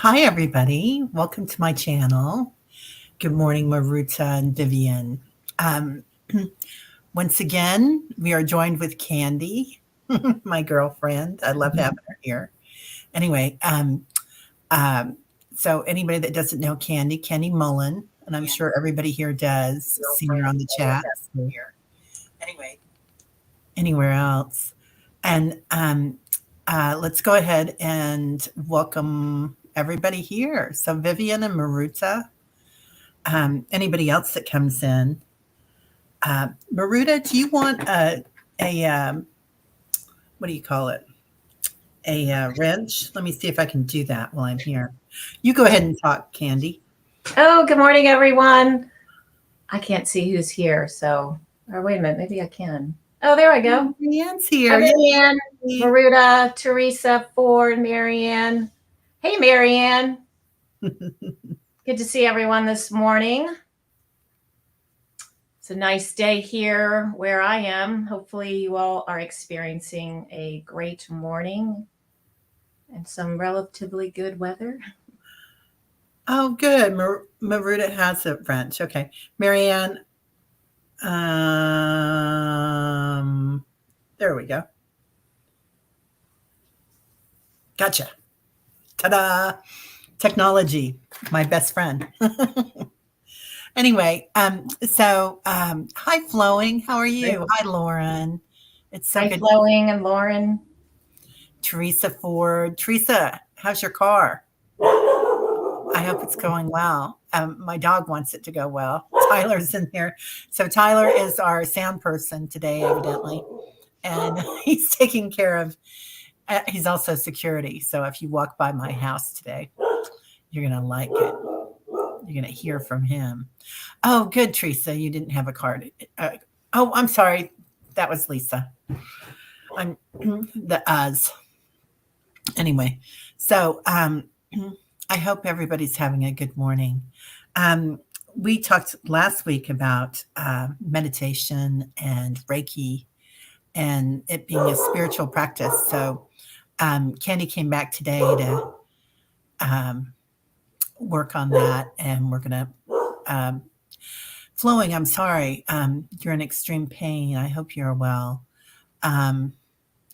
Hi, everybody. Welcome to my channel. Good morning, Maruta and Vivian. Um, Once again, we are joined with Kandi, my girlfriend. I love having her here. Anyway, um, so anybody that doesn't know Kandi Mullen, and I'm sure everybody here does, see her on the chat. So anyway, anywhere else. And let's go ahead and welcome everybody here. So Vivian and Maruta, anybody else that comes in. Maruta, do you want a what do you call it? A wrench? Let me see if I can do that while I'm here. You go ahead and talk, Kandi. Oh, good morning, everyone. I can't see who's here, so, or wait a minute, maybe I can. Oh, there I go. Marianne's here. Hi, Marianne, Maruta, Teresa, Ford, Marianne. Hey, Marianne. Good to see everyone this morning. It's a nice day here where I am. Hopefully you all are experiencing a great morning and some relatively good weather. Oh, good. Maruta has a wrench. Okay. Marianne, there we go. Gotcha. Ta-da. Technology, my best friend. Anyway, hi, Flowing. How are you? Hi, Lauren. It's so Hi, good. Flowing and Lauren. Teresa Ford. Teresa, how's your car? I hope it's going well. My dog wants it to go well. Tyler's in here. So Tyler is our sound person today, evidently. And he's taking care of, he's also security. So if you walk by my house today, you're going to like it. You're going to hear from him. Oh, good, Teresa. You didn't have a card. Oh, I'm sorry. That was Lisa. I'm the us. Anyway, so I hope everybody's having a good morning. We talked last week about meditation and Reiki and it being a spiritual practice. So Kandi came back today to work on that, and we're going to Flowing, I'm sorry. You're in extreme pain. I hope you're well.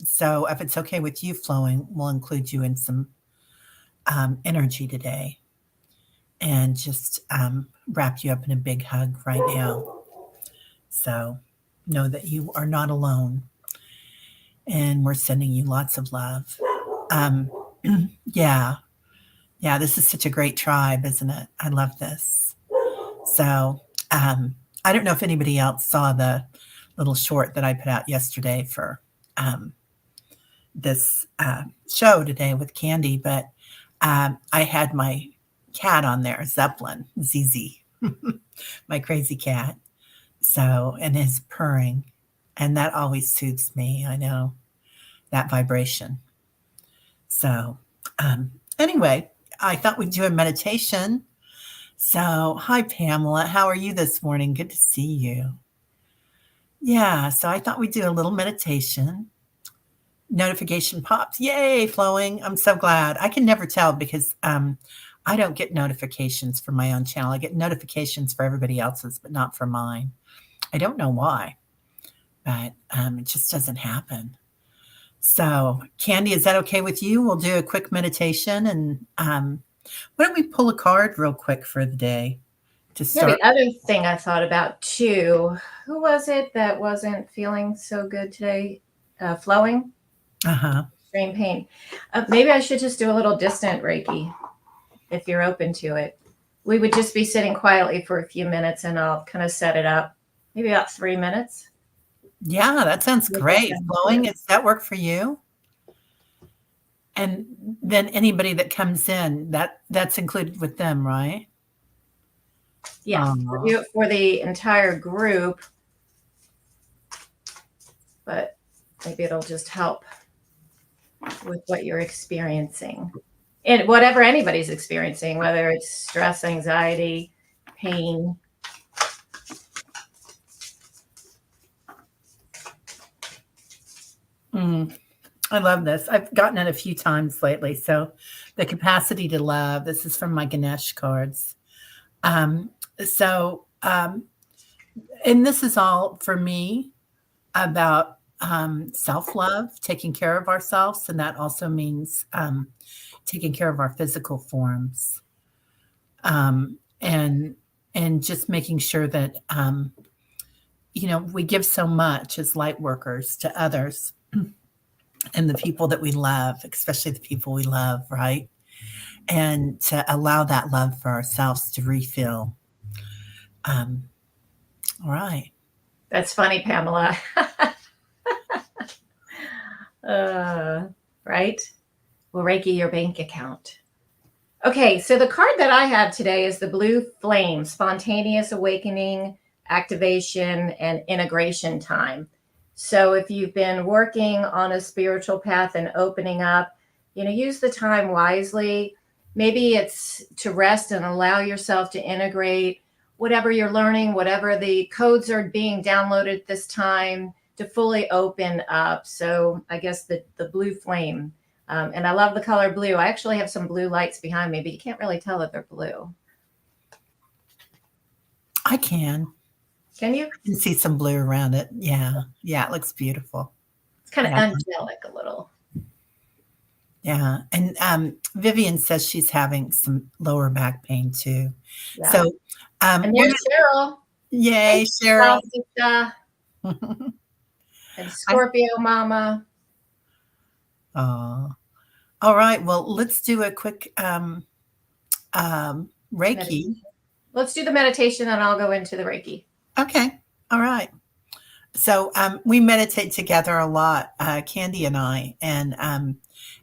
So if it's okay with you, Flowing, we'll include you in some energy today and just wrap you up in a big hug right now. So know that you are not alone, and we're sending you lots of love. Yeah, this is such a great tribe, isn't it? I love this. So I don't know if anybody else saw the little short that I put out yesterday for this show today with Kandi, but I had my cat on there, Zeppelin, ZZ, my crazy cat. So, and his purring, and that always soothes me. I know that vibration. So, anyway, I thought we'd do a meditation. So, hi, Pamela. How are you this morning? Good to see you. Yeah, so I thought we'd do a little meditation. Notification pops. Yay, Flowing. I'm so glad. I can never tell because I don't get notifications for my own channel. I get notifications for everybody else's, but not for mine. I don't know why, but it just doesn't happen. So, Kandi, is that okay with you? We'll do a quick meditation, and why don't we pull a card real quick for the day to start? Yeah, the other thing I thought about too, who was it that wasn't feeling so good today? Flowing? Extreme pain. Maybe I should just do a little distant Reiki if you're open to it. We would just be sitting quietly for a few minutes and I'll kind of set it up. Maybe about 3 minutes. Yeah, that sounds great. Flowing, does that work for you? And then anybody that comes in, that's included with them, right? Yeah, do it for the entire group, but maybe it'll just help with what you're experiencing. And whatever anybody's experiencing, whether it's stress, anxiety, pain. I love this. I've gotten it a few times lately. So, the capacity to love. This is from my Ganesh cards. Um, so, and this is all for me about self love, taking care of ourselves. And that also means taking care of our physical forms. And just making sure that we give so much as light workers to others and the people that we love, especially the people we love, right? And to allow that love for ourselves to refill. All right. That's funny, Pamela. Right? Well, Reiki, your bank account. Okay, so the card that I have today is the blue flame, spontaneous awakening, activation, and integration time. So if you've been working on a spiritual path and opening up, use the time wisely. Maybe it's to rest and allow yourself to integrate whatever you're learning, whatever the codes are being downloaded this time, to fully open up. So I guess the blue flame. And I love the color blue. I actually have some blue lights behind me, but you can't really tell that they're blue. I can. Can you? You can see some blue around it. Yeah. Yeah, it looks beautiful. It's kind of angelic a little. Yeah. And Vivian says she's having some lower back pain too. Yeah. So, and there's Cheryl. Yay, Cheryl. And Scorpio Mama. Oh, all right. Well, let's do a quick Reiki. Meditation. Let's do the meditation and I'll go into the Reiki. Okay. All right. So we meditate together a lot, Kandi and I, and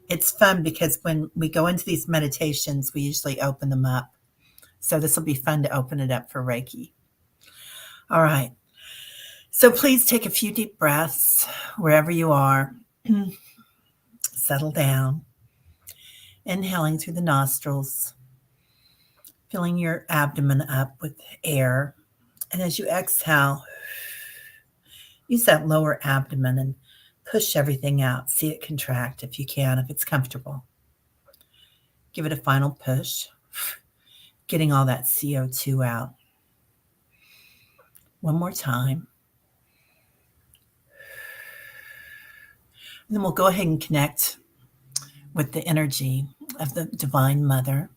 it's fun because when we go into these meditations, we usually open them up. So this will be fun to open it up for Reiki. All right. So please take a few deep breaths wherever you are. Settle down. Inhaling through the nostrils, filling your abdomen up with air. And as you exhale, use that lower abdomen and push everything out. See it contract if you can, if it's comfortable. Give it a final push, getting all that CO2 out. One more time. And then we'll go ahead and connect with the energy of the Divine Mother,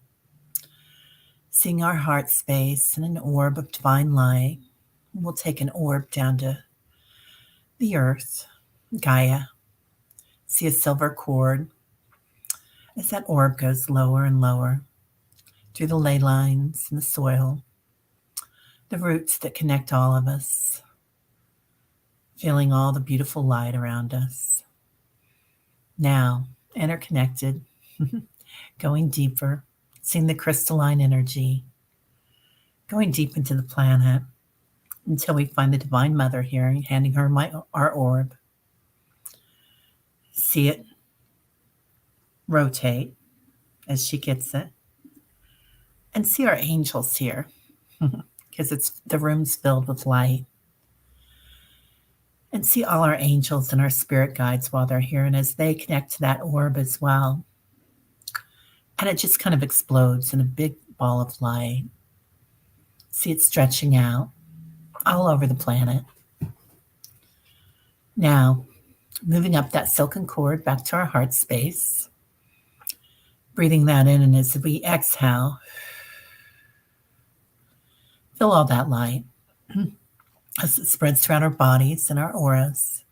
seeing our heart space and an orb of divine light. We'll take an orb down to the earth, Gaia. See a silver cord as that orb goes lower and lower through the ley lines and the soil, the roots that connect all of us, feeling all the beautiful light around us. Now, interconnected, going deeper, seeing the crystalline energy, going deep into the planet until we find the Divine Mother here, handing her our orb. See it rotate as she gets it. And see our angels here, because the room's filled with light. And see all our angels and our spirit guides while they're here, and as they connect to that orb as well. And it just kind of explodes in a big ball of light. See it stretching out all over the planet. Now, moving up that silken cord back to our heart space. Breathing that in, and as we exhale, feel all that light as it spreads throughout our bodies and our auras.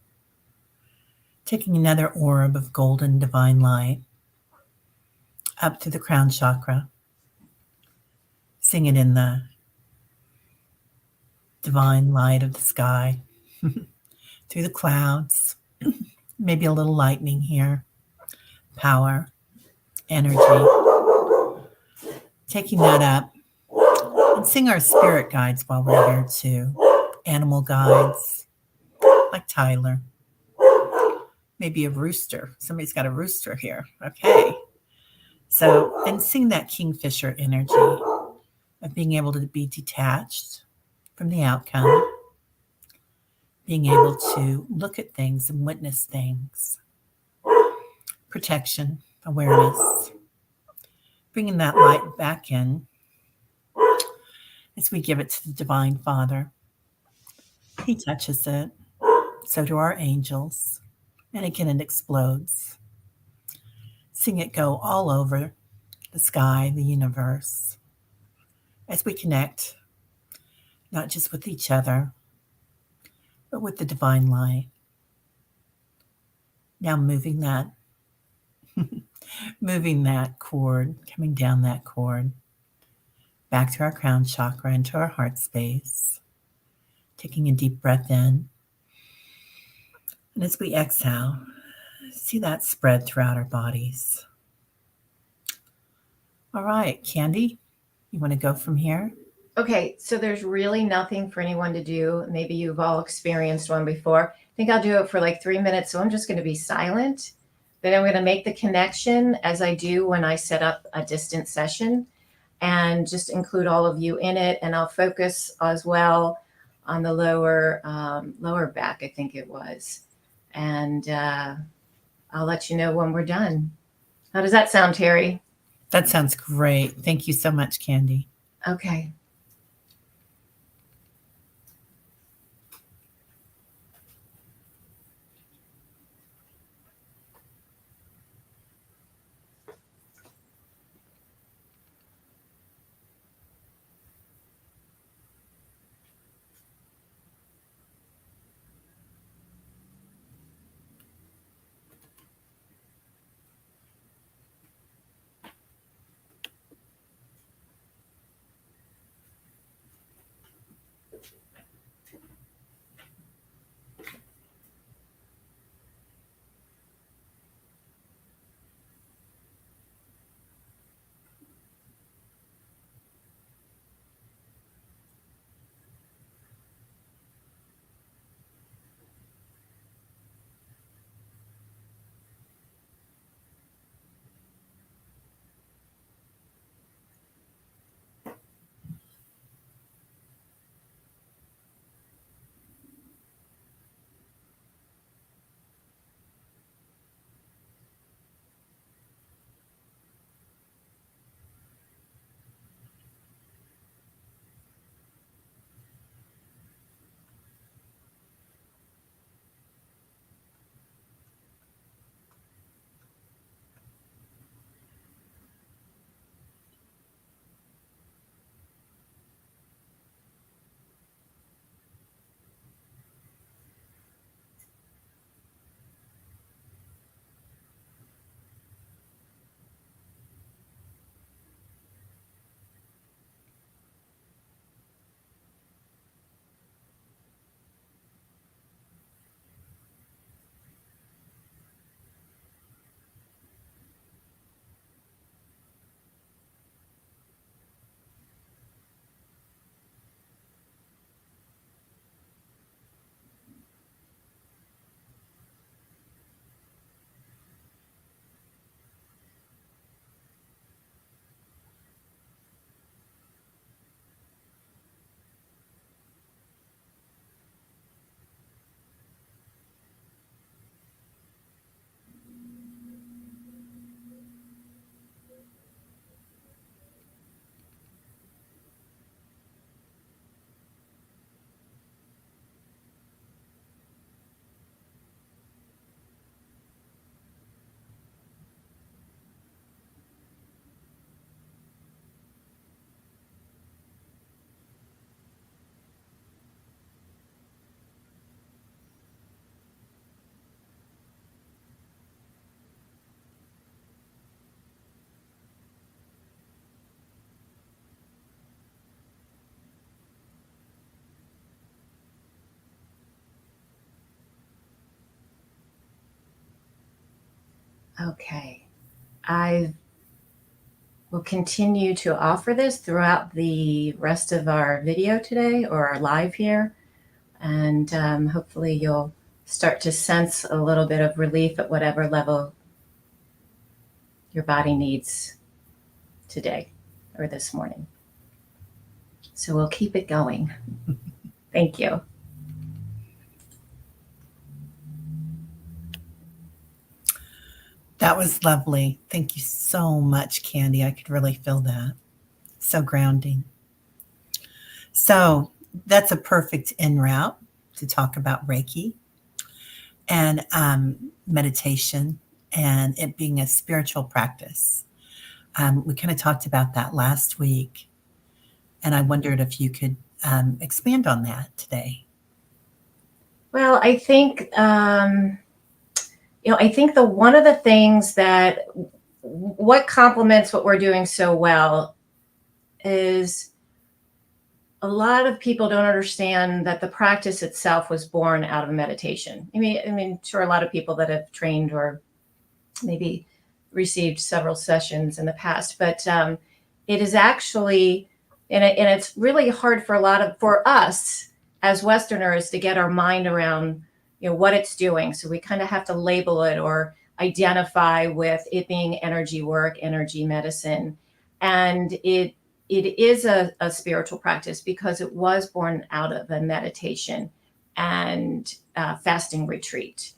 Taking another orb of golden divine light up to the crown chakra. Seeing it in the divine light of the sky, through the clouds, maybe a little lightning here, power, energy. Taking that up and seeing our spirit guides while we're here too. Animal guides, like Tyler. Maybe a rooster. Somebody's got a rooster here. Okay. So, and seeing that kingfisher energy of being able to be detached from the outcome, being able to look at things and witness things. protection, awareness, bringing that light back in as we give it to the Divine Father. He touches it, so do our angels, and again it explodes. Seeing it go all over the sky, the universe, as we connect, not just with each other, but with the divine light. Now moving that cord, coming down that cord, back to our crown chakra, into our heart space, taking a deep breath in. And as we exhale, see that spread throughout our bodies. All right, Kandi, you want to go from here? Okay, so there's really nothing for anyone to do. Maybe you've all experienced one before. I think I'll do it for like 3 minutes. So I'm just going to be silent. Then I'm going to make the connection as I do when I set up a distant session and just include all of you in it. And I'll focus as well on the lower back, I think it was. And I'll let you know when we're done. How does that sound, Terry? That sounds great. Thank you so much, Kandi. Okay. Okay. I will continue to offer this throughout the rest of our video today or our live here. And hopefully you'll start to sense a little bit of relief at whatever level your body needs today or this morning. So we'll keep it going. Thank you. That was lovely. Thank you so much, Kandi. I could really feel that. So grounding. So that's a perfect en route to talk about Reiki and meditation and it being a spiritual practice. We kind of talked about that last week, and I wondered if you could expand on that today. Well, I think I think one of the things that what complements what we're doing so well is a lot of people don't understand that the practice itself was born out of meditation. I mean, sure, a lot of people that have trained or maybe received several sessions in the past, but it is actually, and it's really hard for us as Westerners to get our mind around, what it's doing. So we kind of have to label it or identify with it being energy work, energy medicine, and it is a spiritual practice because it was born out of a meditation and fasting retreat.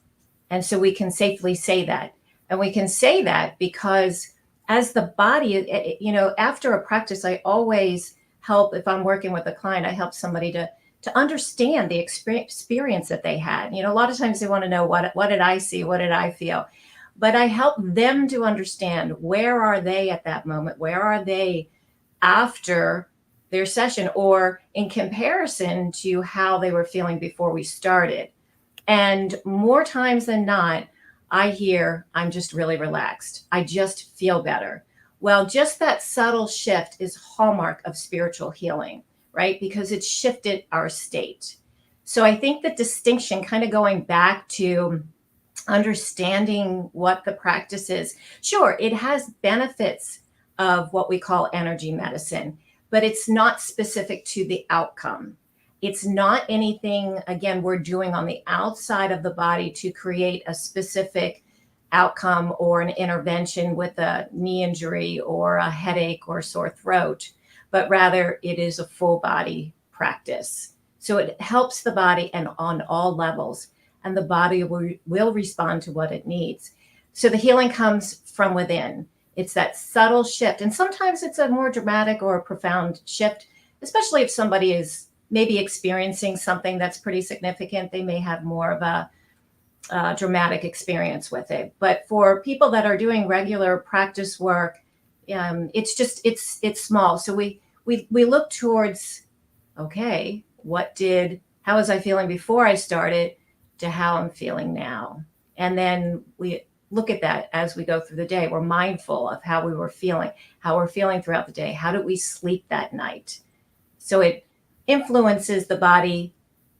And so we can safely say that. And we can say that because as the body, after a practice, I always help, if I'm working with a client, I help somebody to understand the experience that they had. A lot of times they want to know what did I see? What did I feel? But I help them to understand where are they at that moment? Where are they after their session or in comparison to how they were feeling before we started. And more times than not, I hear, I'm just really relaxed. I just feel better. Well, just that subtle shift is hallmark of spiritual healing, right? Because it shifted our state. So I think the distinction, kind of going back to understanding what the practice is, sure, it has benefits of what we call energy medicine, but it's not specific to the outcome. It's not anything, again, we're doing on the outside of the body to create a specific outcome or an intervention with a knee injury or a headache or sore throat, but rather it is a full body practice. So it helps the body and on all levels, and the body will respond to what it needs. So the healing comes from within. It's that subtle shift. And sometimes it's a more dramatic or a profound shift, especially if somebody is maybe experiencing something that's pretty significant. They may have more of a dramatic experience with it. But for people that are doing regular practice work, it's small. So we look towards, okay, how was I feeling before I started to how I'm feeling now? And then we look at that as we go through the day. We're mindful of how we were feeling, how we're feeling throughout the day. How did we sleep that night? So it influences the body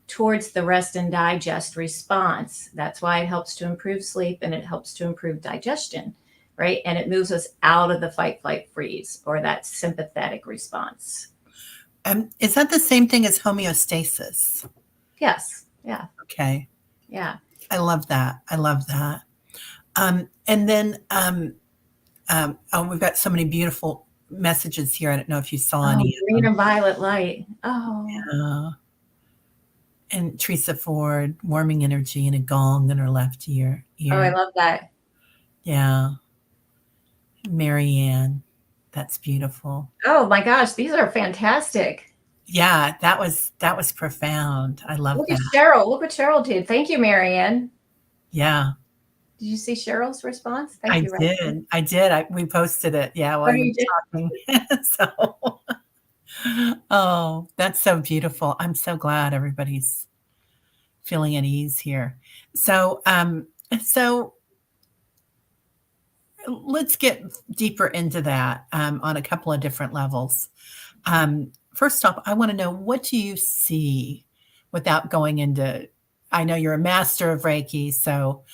towards the rest and digest response. That's why it helps to improve sleep and it helps to improve digestion, right? And it moves us out of the fight, flight, freeze or that sympathetic response. Is that the same thing as homeostasis? Yes. Yeah. Okay. Yeah. I love that. And then we've got so many beautiful messages here. I don't know if you saw any. Green and violet light. Oh. And Teresa Ford, warming energy and a gong in her left ear. Oh, I love that. Yeah. Marianne, that's beautiful. Oh my gosh, these are fantastic. Yeah, that was profound. I love Look that. at Cheryl. Look what Cheryl did. Thank you, Marianne. Yeah. Did you see Cheryl's response? Thank you. I did. We posted it. Yeah, while you were talking. So, oh, that's so beautiful. I'm so glad everybody's feeling at ease here. So let's get deeper into that on a couple of different levels. First off, I want to know, what do you see without going into, I know you're a master of Reiki, so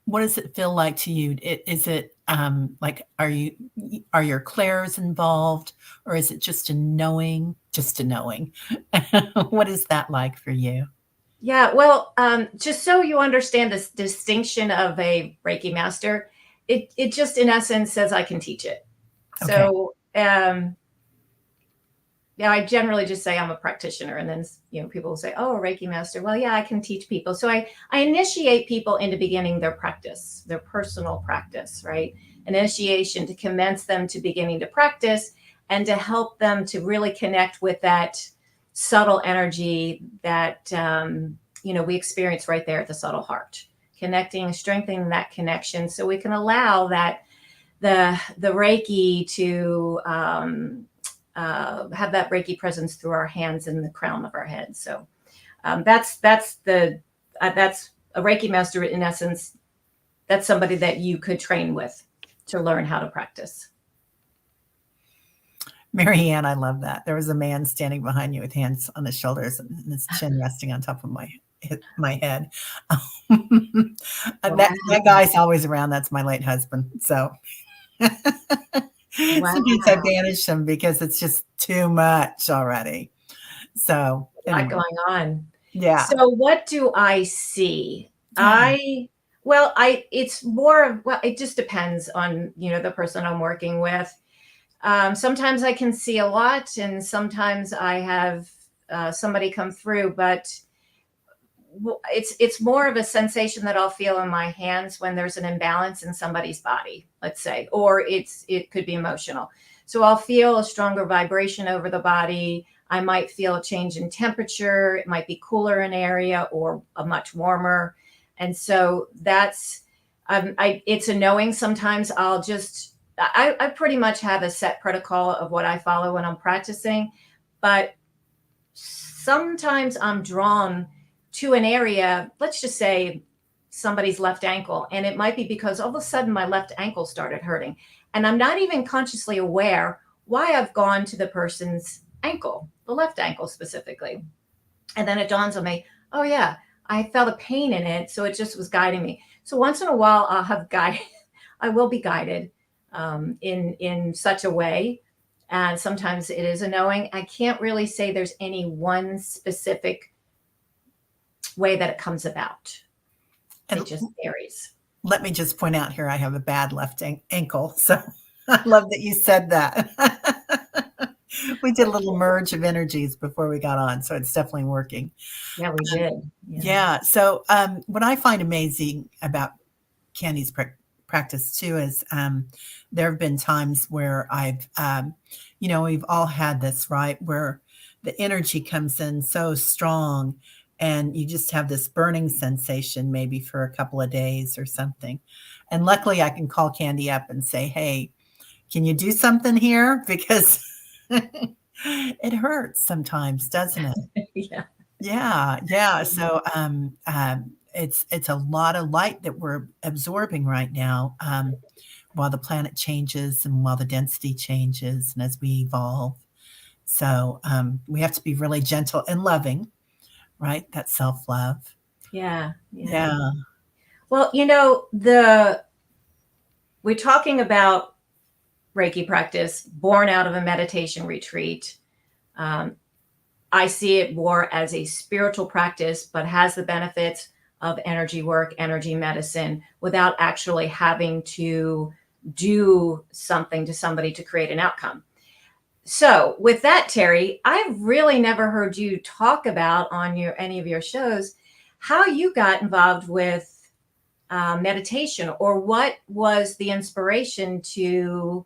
what does it feel like to you? Is it like, are your clairs involved, or is it just a knowing? What is that like for you? Yeah, well, just so you understand this distinction of a Reiki master, it just in essence says I can teach it. Okay. So, yeah, I generally just say I'm a practitioner, and then people will say, "Oh, a Reiki master." Well, yeah, I can teach people. So I initiate people into beginning their practice, their personal practice, right? Initiation to commence them to beginning to practice, and to help them to really connect with that subtle energy that we experience right there at the subtle heart, connecting, strengthening that connection, so we can allow that the Reiki to have that Reiki presence through our hands and the crown of our head. So that's a Reiki master in essence. That's somebody that you could train with to learn how to practice. Mary Ann, I love that. There was a man standing behind you with hands on his shoulders and his chin resting on top of my head. That guy's always around. That's my late husband. So Wow. sometimes I banish him because it's just too much already. So anyway. A lot going on. Yeah. So what do I see? Yeah. It's more of, it just depends on, the person I'm working with. Sometimes I can see a lot, and sometimes I have somebody come through, but it's more of a sensation that I'll feel in my hands when there's an imbalance in somebody's body, let's say, or it could be emotional. So I'll feel a stronger vibration over the body. I might feel a change in temperature. It might be cooler in an area or a much warmer. And so that's, it's a knowing. Sometimes I pretty much have a set protocol of what I follow when I'm practicing, but sometimes I'm drawn to an area, let's just say somebody's left ankle, and it might be because all of a sudden my left ankle started hurting, and I'm not even consciously aware why I've gone to the person's ankle, the left ankle specifically. And then it dawns on me, oh yeah, I felt a pain in it, so it just was guiding me. So once in a while I will be guided in such a way. And sometimes it is a knowing. I can't really say there's any one specific way that it comes about. It just varies. Let me just point out here, I have a bad left ankle. So I love that you said that. We did a little merge of energies before we got on. So it's definitely working. Yeah, we did. Yeah. So what I find amazing about Kandi's practice too is there have been times where I've, we've all had this, right? Where the energy comes in so strong and you just have this burning sensation maybe for a couple of days or something. And luckily I can call Kandi up and say, hey, can you do something here? Because it hurts sometimes, doesn't it? Yeah. Yeah. Yeah. So it's a lot of light that we're absorbing right now while the planet changes and while the density changes and as we evolve. So we have to be really gentle and loving, right? That's self-love. Yeah. Yeah. Well, we're talking about Reiki practice born out of a meditation retreat. I see it more as a spiritual practice, but has the benefits of energy work, energy medicine, without actually having to do something to somebody to create an outcome. So with that, Terry, I've really never heard you talk about on any of your shows how you got involved with meditation, or what was the inspiration to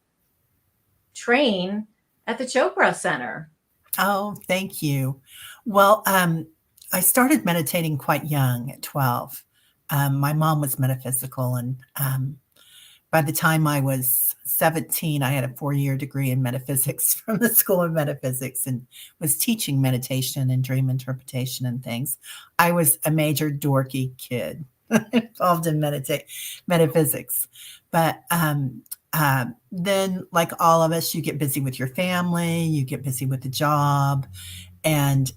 train at the Chopra Center. Oh, thank you. Well, I started meditating quite young at 12. My mom was metaphysical, and by the time I was 17, I had a 4-year degree in metaphysics from the School of Metaphysics and was teaching meditation and dream interpretation and things. I was a major dorky kid involved in metaphysics. But then, like all of us, you get busy with your family, you get busy with the job, and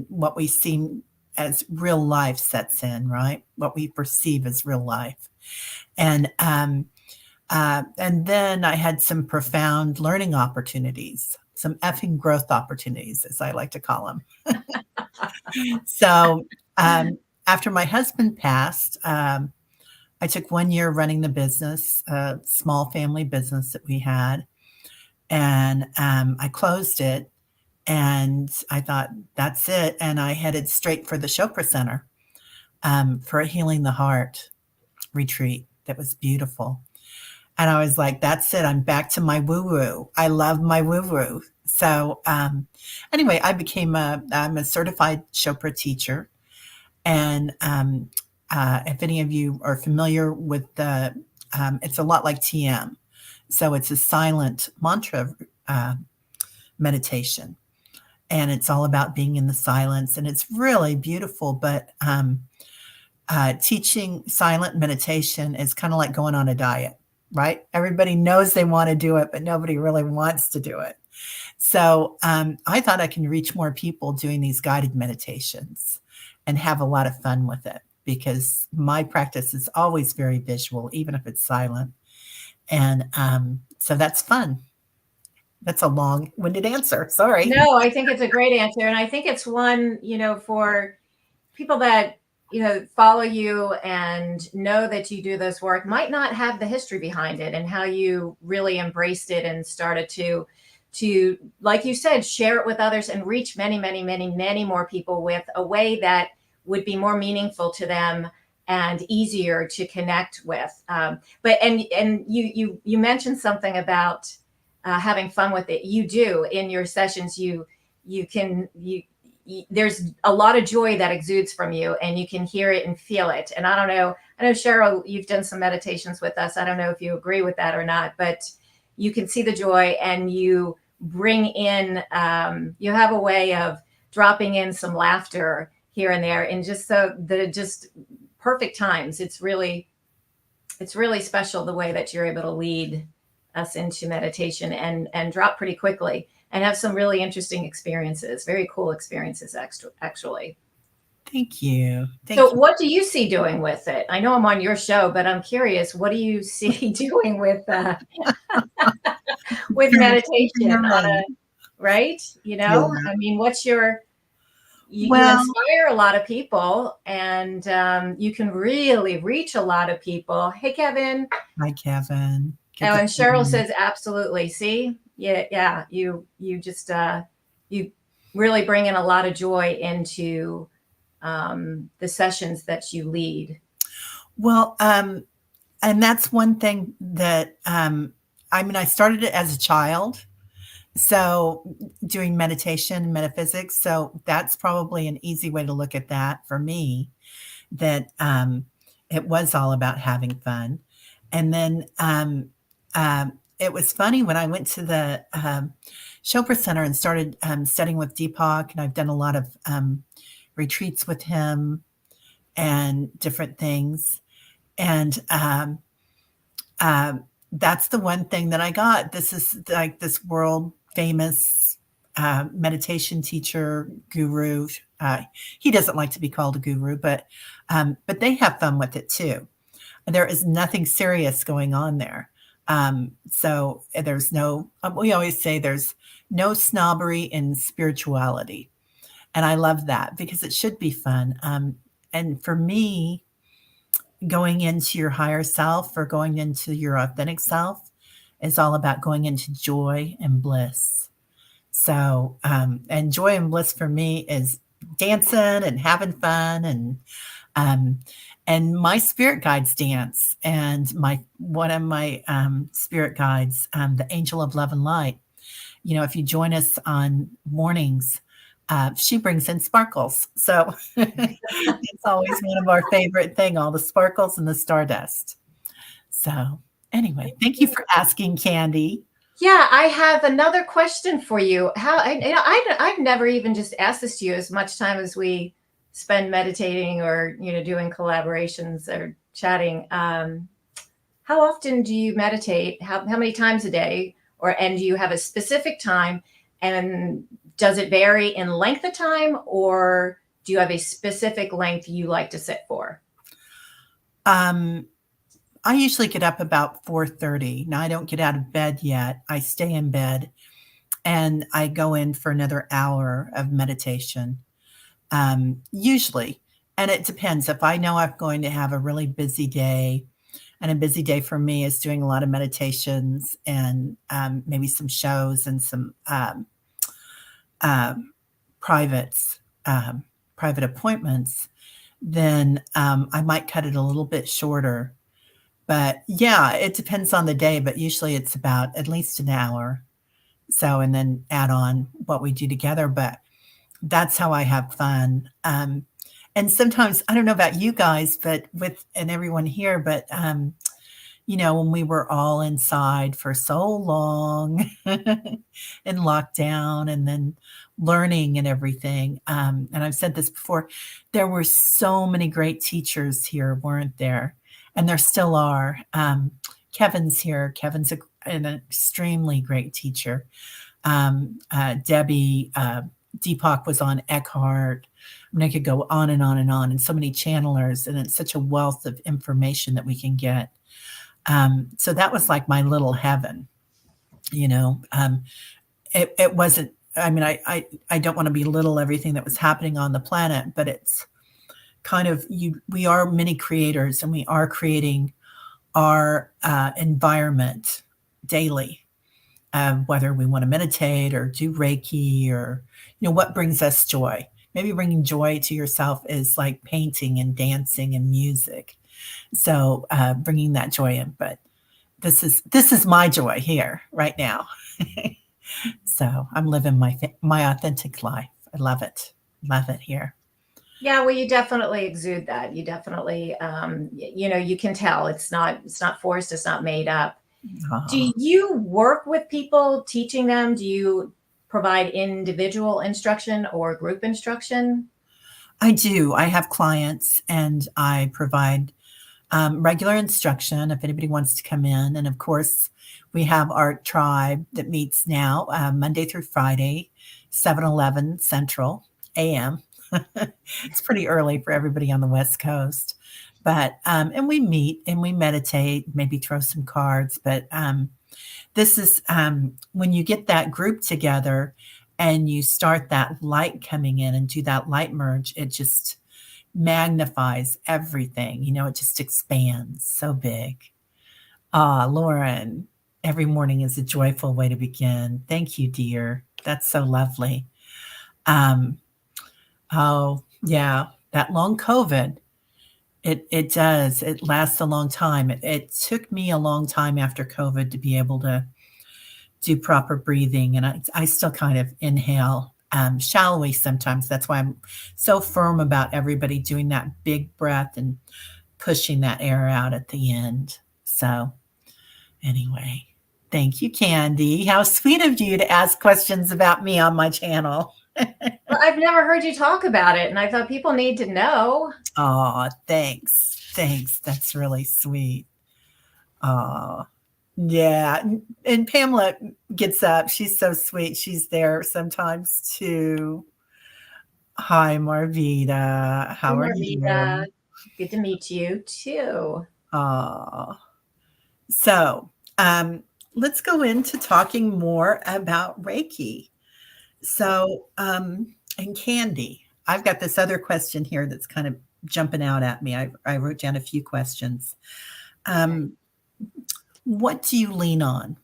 what we see as real life sets in, right? What we perceive as real life. And then I had some profound learning opportunities, some effing growth opportunities, as I like to call them. So after my husband passed, I took 1 year running the business, a small family business that we had. And I closed it and I thought, that's it. And I headed straight for the Chopra Center for a Healing the Heart retreat that was beautiful. And I was like, that's it. I'm back to my woo woo. I love my woo woo. So, anyway, I'm a certified Chopra teacher. And if any of you are familiar with it's a lot like TM. So it's a silent mantra meditation. And it's all about being in the silence. And it's really beautiful. But teaching silent meditation is kind of like going on a diet, right? Everybody knows they want to do it, but nobody really wants to do it. So I thought I can reach more people doing these guided meditations and have a lot of fun with it, because my practice is always very visual, even if it's silent. And so that's fun. That's a long-winded answer. Sorry. No, I think it's a great answer. And I think it's one, for people that, follow you and know that you do this work might not have the history behind it and how you really embraced it and started to, like you said, share it with others and reach many, many, many, many more people with a way that would be more meaningful to them and easier to connect with. But you mentioned something about having fun with it. You do in your sessions. There's a lot of joy that exudes from you, and you can hear it and feel it. And I know Cheryl, you've done some meditations with us. I don't know if you agree with that or not, but you can see the joy, and you bring in, you have a way of dropping in some laughter here and there, and just perfect times. It's really special the way that you're able to lead us into meditation and drop pretty quickly and have some really interesting experiences, very cool experiences, actually. Thank you. So what do you see doing with it? I know I'm on your show, but I'm curious, what do you see doing with with meditation right? Yeah. I mean, you inspire a lot of people, and you can really reach a lot of people. Hey, Kevin. Hi, Kevin. And Cheryl says, absolutely. See? Yeah. You just, you really bring in a lot of joy into the sessions that you lead. Well, and that's one thing that, I started it as a child. So doing meditation and metaphysics. So that's probably an easy way to look at that for me, that it was all about having fun. And then it was funny when I went to the Chopra Center and started studying with Deepak, and I've done a lot of retreats with him and different things. And that's the one thing that I got. This is like this world famous meditation teacher, guru. He doesn't like to be called a guru, but they have fun with it too. There is nothing serious going on there. So there's no, we always say there's no snobbery in spirituality. And I love that because it should be fun. And for me, going into your higher self or going into your authentic self is all about going into joy and bliss. So, and joy and bliss for me is dancing and having fun, and my spirit guides dance, and one of my spirit guides, the angel of love and light. If you join us on mornings, she brings in sparkles. So it's always one of our favorite thing, all the sparkles and the stardust. So anyway, thank you for asking, Kandi. Yeah, I have another question for you. I've never even just asked this to you as much time as we spend meditating or, doing collaborations or chatting. How often do you meditate? How many times a day? And do you have a specific time? And does it vary in length of time, or do you have a specific length you like to sit for? I usually get up about 4:30. Now, I don't get out of bed yet. I stay in bed and I go in for another hour of meditation, usually. And it depends. If I know I'm going to have a really busy day, And a busy day for me is doing a lot of meditations and maybe some shows and some um, privates, private appointments, then I might cut it a little bit shorter. But yeah, it depends on the day, but usually it's about at least an hour. So, and then add on what we do together. But that's how I have fun. And sometimes, I don't know about you guys, but and everyone here, but when we were all inside for so long in lockdown and then learning and everything. And I've said this before, there were so many great teachers here, weren't there? And there still are. Kevin's here. Kevin's an extremely great teacher. Debbie, Deepak was on Eckhart. I mean, I could go on and on and on, and so many channelers, and it's such a wealth of information that we can get. So that was like my little heaven, you know. It wasn't. I mean, I don't want to belittle everything that was happening on the planet, but it's kind of we are many creators, and we are creating our environment daily. Whether we want to meditate or do Reiki or, what brings us joy. Maybe bringing joy to yourself is like painting and dancing and music. So bringing that joy in. But this is my joy here right now. So I'm living my authentic life. I love it here. Yeah, well, you definitely exude that. You definitely, you can tell it's not forced, it's not made up. Do you work with people teaching them? Do you provide individual instruction or group instruction? I do. I have clients and I provide regular instruction if anybody wants to come in. And of course, we have our tribe that meets now Monday through Friday, 7:11 Central AM. It's pretty early for everybody on the West Coast. But and we meet and we meditate, maybe throw some cards. But this is when you get that group together and you start that light coming in and do that light merge, it just magnifies everything. It just expands so big. Lauren, every morning is a joyful way to begin. Thank you, dear. That's so lovely. Oh, yeah, that long COVID. It does. It lasts a long time. It took me a long time after COVID to be able to do proper breathing, and I still kind of inhale shallowly sometimes. That's why I'm so firm about everybody doing that big breath and pushing that air out at the end. So anyway, thank you, Kandi. How sweet of you to ask questions about me on my channel. Well, I've never heard you talk about it, and I thought people need to know. Oh, thanks. Thanks. That's really sweet. Oh, yeah. And Pamela gets up. She's so sweet. She's there sometimes too. Hi, Marvita. How Hey, are Marvita. you? Good to meet you too. Oh, so let's go into talking more about Reiki. So, and Kandi, I've got this other question here that's kind of jumping out at me. I wrote down a few questions. What do you lean on?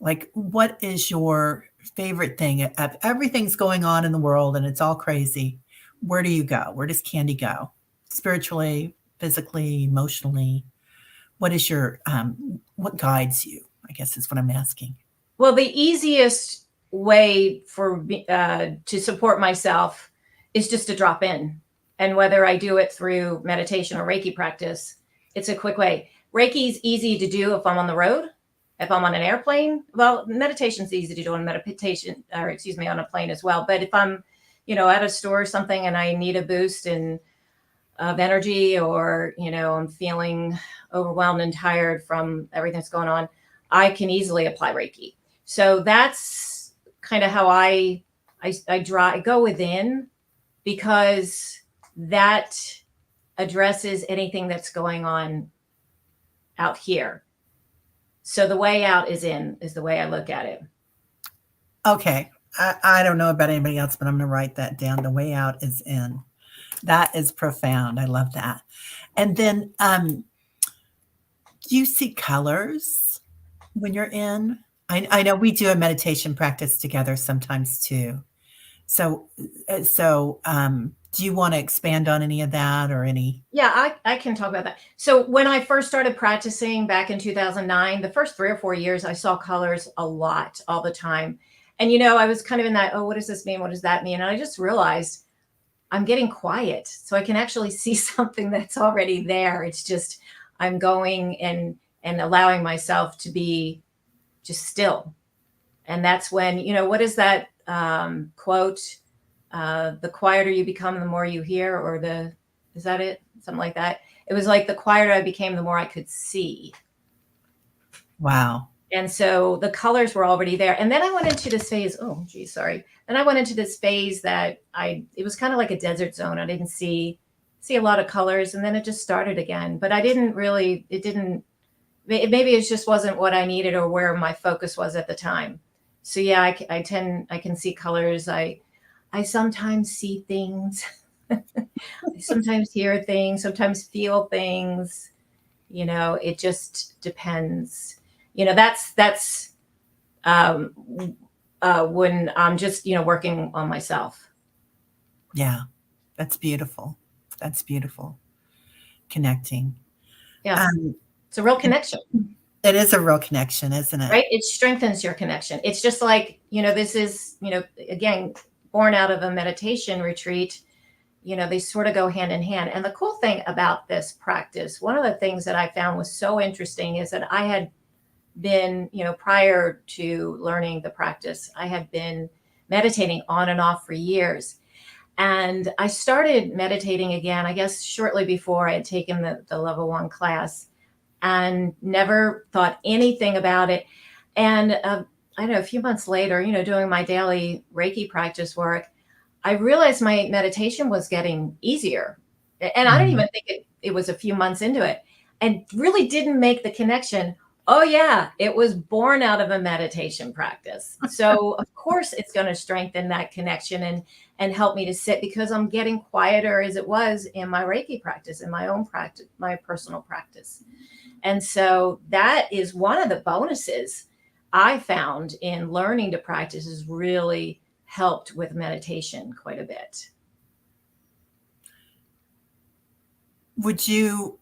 Like, what is your favorite thing? If everything's going on in the world and it's all crazy, where do you go? Where does Kandi go? Spiritually, physically, emotionally? What is what guides you? I guess is what I'm asking. Well, the easiest way for to support myself is just to drop in. And whether I do it through meditation or Reiki practice, it's a quick way. Reiki is easy to do if I'm on the road, if I'm on an airplane. Well, meditation's easy to do on on a plane as well. But if I'm, at a store or something and I need a boost of energy, or, I'm feeling overwhelmed and tired from everything that's going on, I can easily apply Reiki. So that's kind of how I go within, because that addresses anything that's going on out here. So the way out is in, is the way I look at it. Okay. I don't know about anybody else, but I'm going to write that down. The way out is in. That is profound. I love that. And then Do you see colors when you're in? I know we do a meditation practice together sometimes too. So, do you want to expand on any of that or any? Yeah, I can talk about that. So when I first started practicing back in 2009, the first 3 or 4 years, I saw colors a lot, all the time. And, I was kind of in that, oh, what does this mean? What does that mean? And I just realized I'm getting quiet. So I can actually see something that's already there. It's just I'm going and allowing myself to be just still. And that's when, what is that quote? The quieter you become, the more you hear, or is that it? Something like that. It was like the quieter I became, the more I could see. Wow. And so the colors were already there. And then I went into this phase. Oh, geez, sorry. And I went into this phase that it was kind of like a desert zone. I didn't see a lot of colors. And then it just started again. But maybe it just wasn't what I needed or where my focus was at the time. So yeah, I can see colors. I sometimes see things. I sometimes hear things, sometimes feel things. It just depends. That's when I'm just, working on myself. Yeah. That's beautiful. That's beautiful. Connecting. Yeah. It's a real connection. It is a real connection, isn't it? Right? It strengthens your connection. It's just like, this is, again, born out of a meditation retreat. They sort of go hand in hand. And the cool thing about this practice, one of the things that I found was so interesting is that I had been, prior to learning the practice, I had been meditating on and off for years. And I started meditating again, I guess, shortly before I had taken the level 1 class, and never thought anything about it. And I don't know, a few months later, doing my daily Reiki practice work, I realized my meditation was getting easier. And I don't even think it was a few months into it, and really didn't make the connection. Oh yeah, it was born out of a meditation practice. So of course it's going to strengthen that connection and help me to sit, because I'm getting quieter as it was in my Reiki practice, in my own practice, my personal practice. And so that is one of the bonuses I found in learning to practice, is really helped with meditation quite a bit. Would you,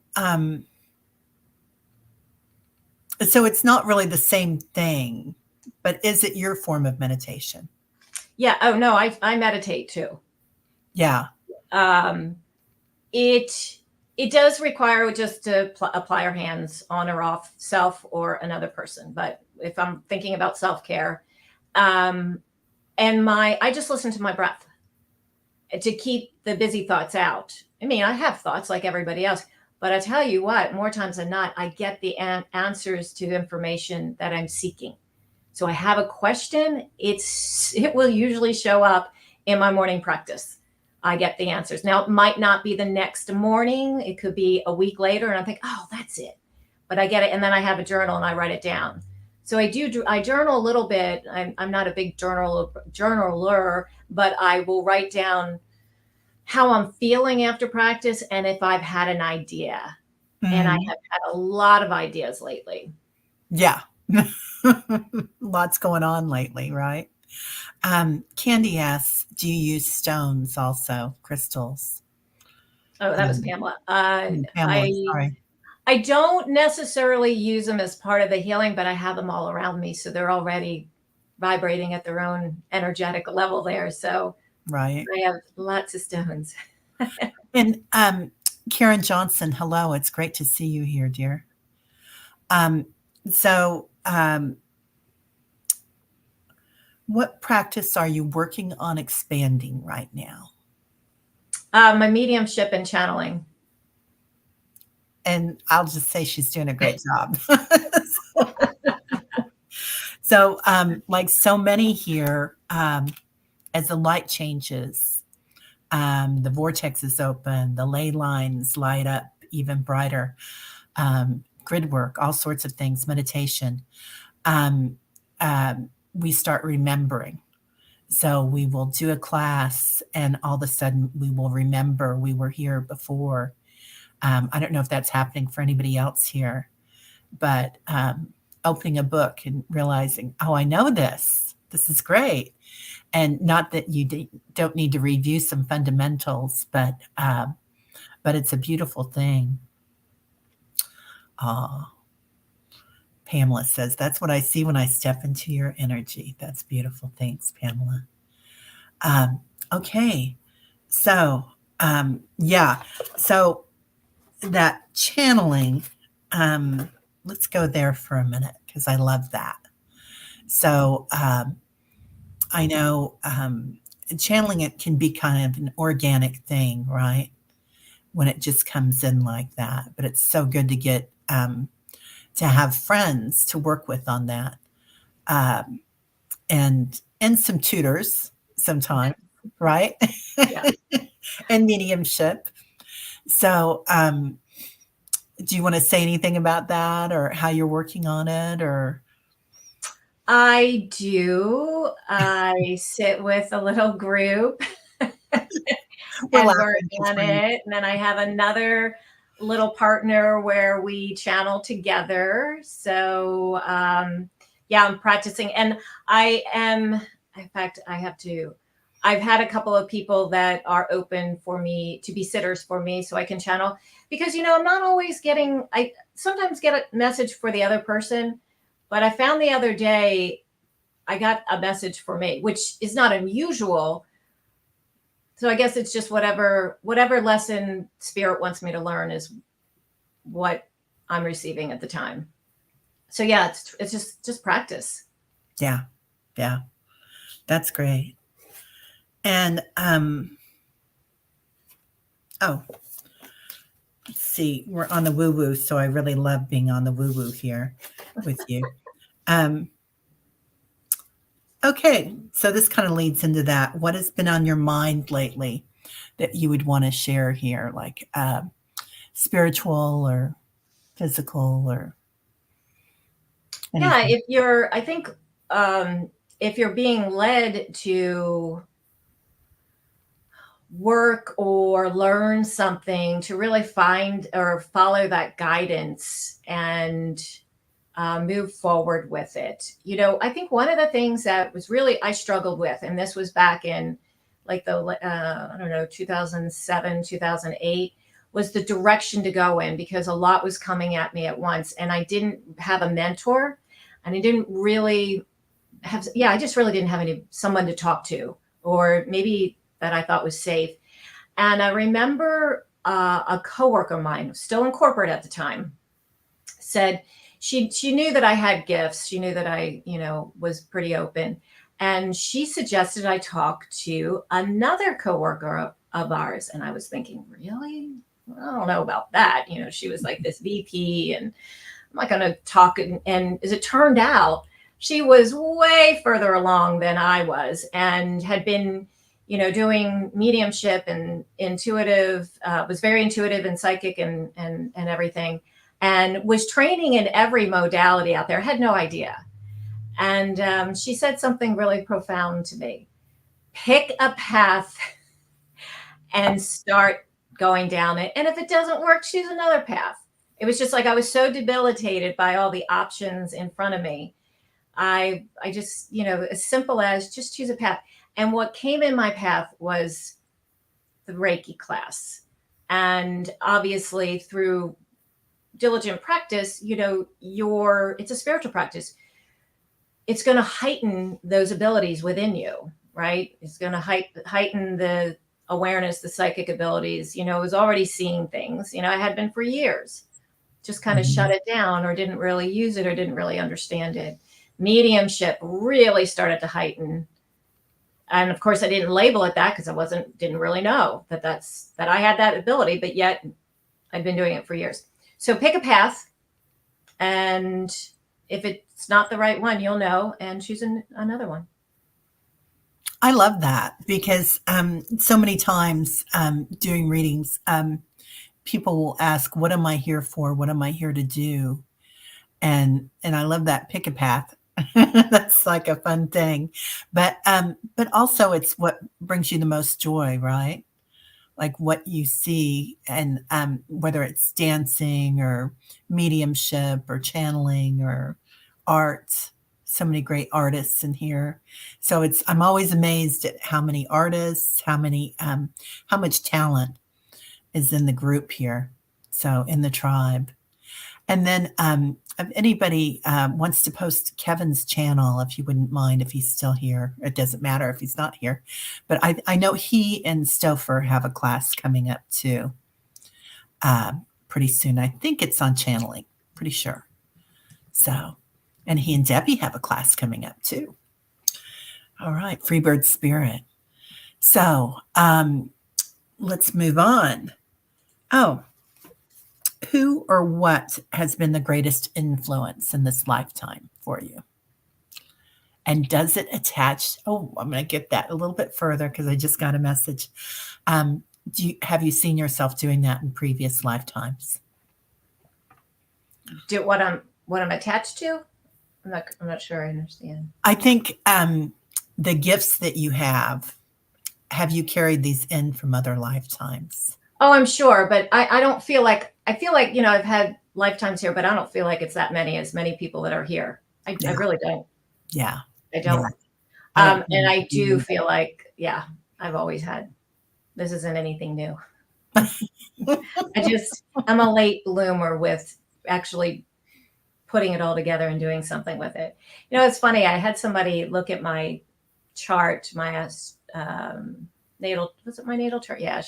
so it's not really the same thing, but is it your form of meditation? Yeah. Oh no, I meditate too. Yeah. It does require just to apply our hands on or off self or another person. But if I'm thinking about self-care, and I just listen to my breath to keep the busy thoughts out. I mean, I have thoughts like everybody else, but I tell you what, more times than not, I get the answers to information that I'm seeking. So I have a question, it will usually show up in my morning practice. I get the answers. Now, it might not be the next morning. It could be a week later, and I think, oh, that's it. But I get it, and then I have a journal and I write it down. So I journal a little bit. I'm not a big journaler, but I will write down how I'm feeling after practice and if I've had an idea. And I have had a lot of ideas lately. Yeah. Lots going on lately, right? Kandi asks, do you use stones also, crystals? Oh, that was Pamela. Pamela, sorry. I don't necessarily use them as part of the healing, but I have them all around me. So they're already vibrating at their own energetic level there. So right. I have lots of stones. And Karen Johnson, hello. It's great to see you here, dear. What practice are you working on expanding right now? My mediumship and channeling. And I'll just say she's doing a great job. So, like so many here, as the light changes, the vortex is open, the ley lines light up even brighter, grid work, all sorts of things, meditation. We start remembering. So we will do a class, and all of a sudden we will remember we were here before. I don't know if that's happening for anybody else here. but opening a book and realizing, oh, I know this. This is great. And not that you don't need to review some fundamentals, but it's a beautiful thing. Oh, Pamela says, that's what I see when I step into your energy. That's beautiful. Thanks, Pamela. Okay. So, yeah. So that channeling, let's go there for a minute because I love that. So, I know channeling it can be kind of an organic thing, right? When it just comes in like that. But it's so good to get to have friends to work with on that, um, and some tutors sometimes, right? Yeah. And mediumship. So, do you want to say anything about that, or how you're working on it, or? I do. I sit with a little group We're and work laughing because on we're. it. And then I have another little partner where we channel together. So, yeah, I'm practicing. And I am, in fact, I've had a couple of people that are open for me to be sitters for me so I can channel because, I'm not always I sometimes get a message for the other person, but I found the other day I got a message for me, which is not unusual. So I guess it's just whatever lesson spirit wants me to learn is what I'm receiving at the time. So yeah, it's just practice. Yeah, yeah, that's great. And oh, let's see, we're on the woo woo, so I really love being on the woo woo here with you. Um, okay, so this kind of leads into that. What has been on your mind lately that you would want to share here, like spiritual or physical or Yeah, anything? I think if you're being led to work or learn something, to really find or follow that guidance and move forward with it. I think one of the things that was really I struggled with, and this was back in like the I don't know 2007, 2008, was the direction to go in because a lot was coming at me at once, and I didn't have a mentor, and I didn't really I just really didn't have someone to talk to, or maybe that I thought was safe. And I remember a coworker of mine, still in corporate at the time, said she knew that I had gifts. She knew that I, was pretty open. And she suggested I talk to another coworker of ours. And I was thinking, really? I don't know about that. She was like this VP, and I'm not going to talk. And as it turned out, she was way further along than I was and had been, doing mediumship and intuitive, was very intuitive and psychic and everything, and was training in every modality out there. Had no idea. And she said something really profound to me: pick a path and start going down it. And if it doesn't work, choose another path. It was just like I was so debilitated by all the options in front of me. I just, as simple as just choose a path. And what came in my path was the Reiki class. And obviously through diligent practice, it's a spiritual practice. It's going to heighten those abilities within you, right? It's going to heighten the awareness, the psychic abilities. I was already seeing things, I had been for years, just kind of shut it down or didn't really use it or didn't really understand it. Mediumship really started to heighten. And of course I didn't label it that because didn't really know that I had that ability, but yet I'd been doing it for years. So pick a path, and if it's not the right one, you'll know, and choose another one. I love that because so many times doing readings, people will ask, "What am I here for? What am I here to do?" And I love that pick a path. That's like a fun thing, but also it's what brings you the most joy, right? like what you see, and whether it's dancing or mediumship or channeling or art. So many great artists in here. So I'm always amazed at how many artists, how much talent is in the group here. So in the tribe. And then, if anybody wants to post Kevin's channel, if you wouldn't mind, if he's still here, it doesn't matter if he's not here. But I know he and Stouffer have a class coming up too, pretty soon. I think it's on channeling, pretty sure. So, and he and Debbie have a class coming up too. All right, Freebird Spirit. So, let's move on. Oh, who or what has been the greatest influence in this lifetime for you? And does it attach? Oh, I'm going to get that a little bit further because I just got a message. Have you seen yourself doing that in previous lifetimes? Do what I'm attached to? I'm not sure I understand. I think the gifts that you have you carried these in from other lifetimes? Oh, I'm sure, but I don't feel like, I've had lifetimes here, but I don't feel like it's that many people that are here. I really don't. Yeah. I don't. Yeah. And I do feel like, I've always had, this isn't anything new. I'm a late bloomer with actually putting it all together and doing something with it. It's funny. I had somebody look at my chart, my natal, was it my natal chart? Yeah,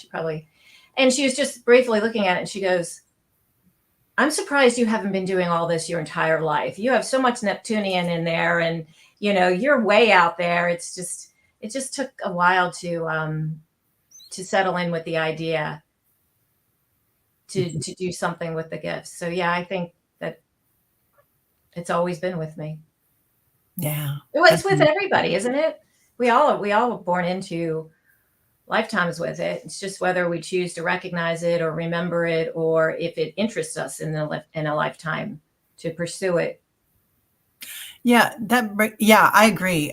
and she was just briefly looking at it and she goes, I'm surprised you haven't been doing all this your entire life. You have so much Neptunian in there and, you're way out there. It just took a while to settle in with the idea to do something with the gifts. So yeah, I think that it's always been with me. Yeah. It's with everybody, isn't it? We all were born into lifetimes with it. It's just whether we choose to recognize it or remember it, or if it interests us in a lifetime to pursue it. Yeah, I agree.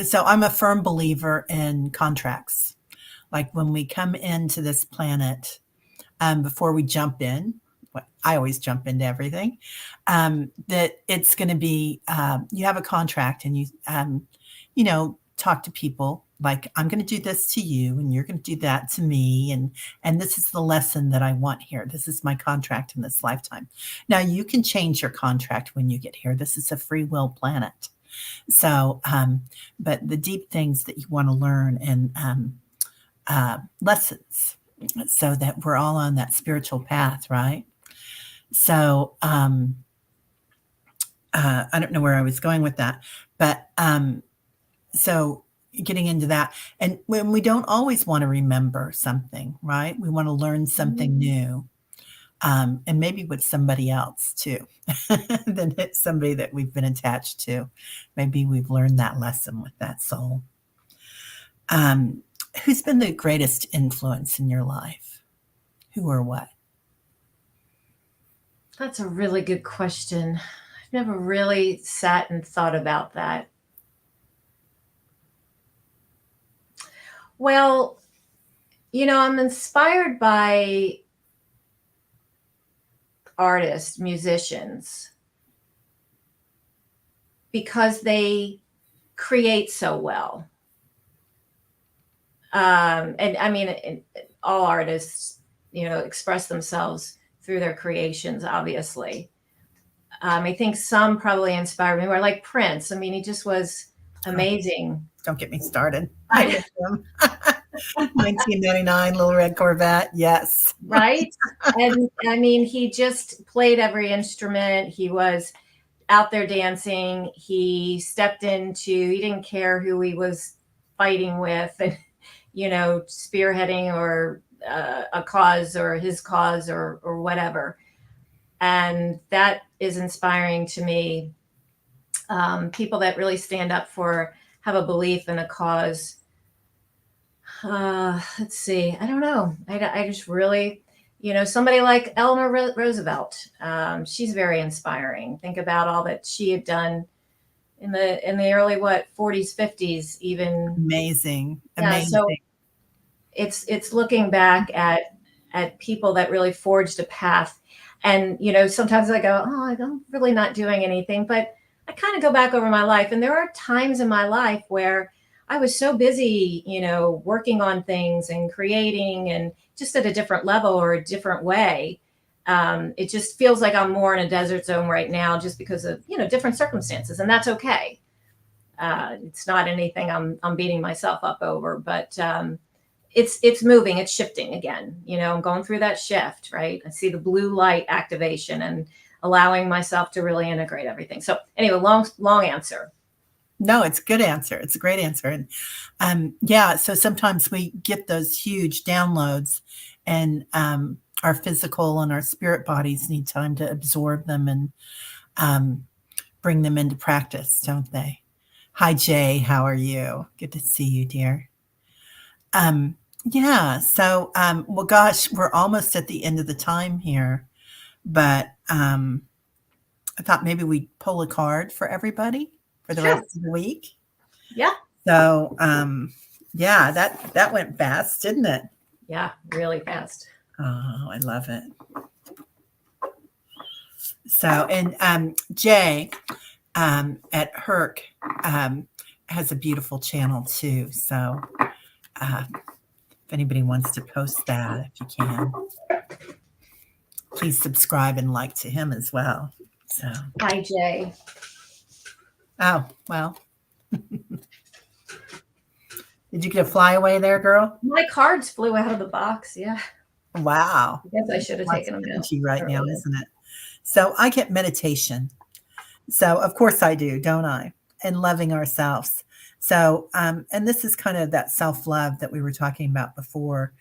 So I'm a firm believer in contracts. Like when we come into this planet, before we jump in, I always jump into everything, that it's going to be, you have a contract and you talk to people like, I'm going to do this to you and you're going to do that to me. And this is the lesson that I want here. This is my contract in this lifetime. Now you can change your contract when you get here. This is a free will planet. So, but the deep things that you want to learn and lessons so that we're all on that spiritual path, right? So, I don't know where I was going with that, but so getting into that, and when we don't always want to remember something, right? We want to learn something new, and maybe with somebody else too, than somebody that we've been attached to. Maybe we've learned that lesson with that soul. Who's been the greatest influence in your life? Who or what? That's a really good question. I've never really sat and thought about that. Well, I'm inspired by artists, musicians, because they create so well. And I mean, all artists, express themselves through their creations, obviously. I think some probably inspired me more, like Prince. I mean, he just was amazing. Don't get me started. I miss him. 1999 Little Red Corvette. Yes. Right. And I mean, he just played every instrument. He was out there dancing. He didn't care who he was fighting with and, spearheading or a cause or his cause or whatever. And that is inspiring to me. People that really stand up have a belief in a cause. Let's see. I don't know. I just really, somebody like Eleanor Roosevelt. She's very inspiring. Think about all that she had done in the early 40s, 50s, even. Amazing. Yeah, Amazing. it's looking back at people that really forged a path. And sometimes I go, oh, I'm really not doing anything, but I kind of go back over my life, and there are times in my life where I was so busy, working on things and creating, and just at a different level or a different way. It just feels like I'm more in a desert zone right now, just because of different circumstances, and that's okay. It's not anything I'm beating myself up over, but it's moving, it's shifting again. I'm going through that shift, right? I see the blue light activation and allowing myself to really integrate everything. So anyway, long answer. No, it's a good answer. It's a great answer. And yeah, so sometimes we get those huge downloads, and our physical and our spirit bodies need time to absorb them and bring them into practice, don't they? Hi, Jay. How are you? Good to see you, dear. Yeah. So, well, gosh, we're almost at the end of the time here, but I thought maybe we'd pull a card for everybody for the Sure. rest of the week. Yeah. So, yeah, that went fast, didn't it? Yeah, really fast. Oh, I love it. So, and Jay at Herc has a beautiful channel too. So, if anybody wants to post that, if you can, please subscribe and like to him as well. So, Hi, Jay. oh, well. Did you get a flyaway there, girl? My cards flew out of the box. Yeah. Wow. I guess I should have taken them out right now, earlier. isn't it? So I get meditation. So of course I do, don't I? And loving ourselves. So, and this is kind of that self-love that we were talking about before.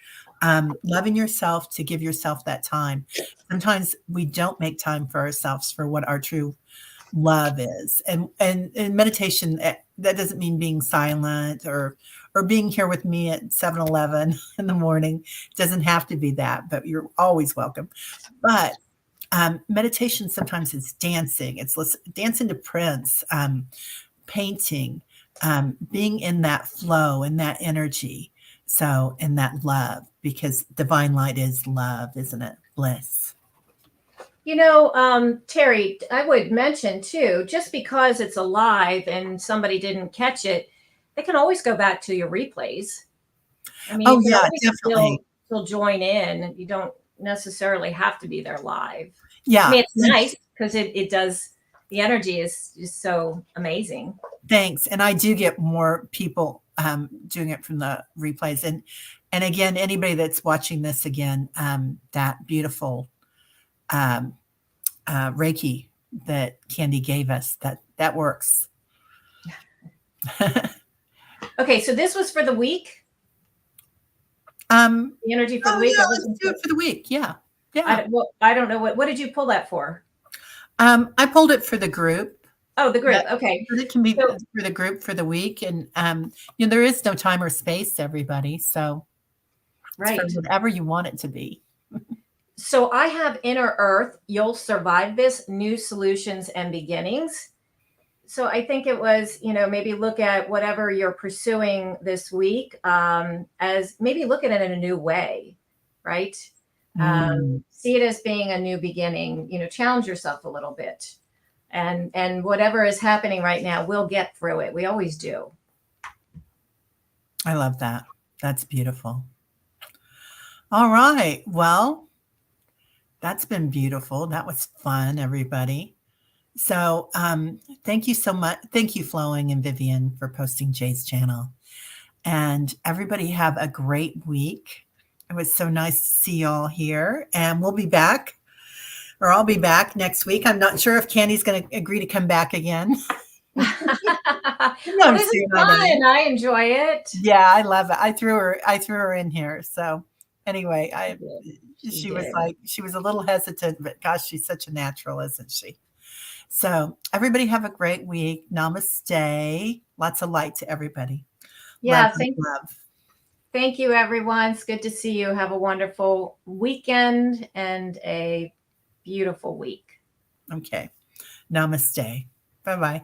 Loving yourself, to give yourself that time. Sometimes we don't make time for ourselves, for what our true love is. And meditation, that doesn't mean being silent or being here with me at 7-Eleven in the morning. It doesn't have to be that, but you're always welcome. But meditation sometimes is dancing. It's dancing to Prince, painting, being in that flow, in that energy. So in that love, because divine light is love, isn't it? Bliss. Terry, I would mention too, just because it's alive and somebody didn't catch it, they can always go back to your replays. I mean, Oh you can yeah, always definitely. still join in. You don't necessarily have to be there live. I Yeah. mean, it's nice because it does, the energy is just so amazing. Thanks. And I do get more people doing it from the replays. And again, anybody that's watching this again, that beautiful Reiki that Kandi gave us, that works. Okay, so this was for the week. The energy for the week. Yeah, let's do it for the week. Yeah, yeah. I don't know what did you pull that for? I pulled it for the group. Oh, the group. Okay, it can be for the group for the week, and there is no time or space, everybody. So, right, it's for whatever you want it to be. So I have Inner Earth. You'll survive this. New solutions and beginnings. So I think it was, maybe look at whatever you're pursuing this week as maybe look at it in a new way, right? See it as being a new beginning. Challenge yourself a little bit, and whatever is happening right now, we'll get through it. We always do. I love that. That's beautiful. All right. Well, that's been beautiful. That was fun, everybody. So thank you so much. Thank you, Flowing and Vivian, for posting Jay's channel. And everybody have a great week. It was so nice to see y'all here. And we'll be back, or I'll be back next week. I'm not sure if Candy's going to agree to come back again. This is fun. I enjoy it. Yeah, I love it. I threw her in here. So anyway, she was a little hesitant, but gosh, she's such a natural, isn't she? So everybody have a great week. Namaste. Lots of light to everybody. Yeah, love. Thank you, everyone. It's good to see you. Have a wonderful weekend and a beautiful week. Okay. Namaste. Bye-bye.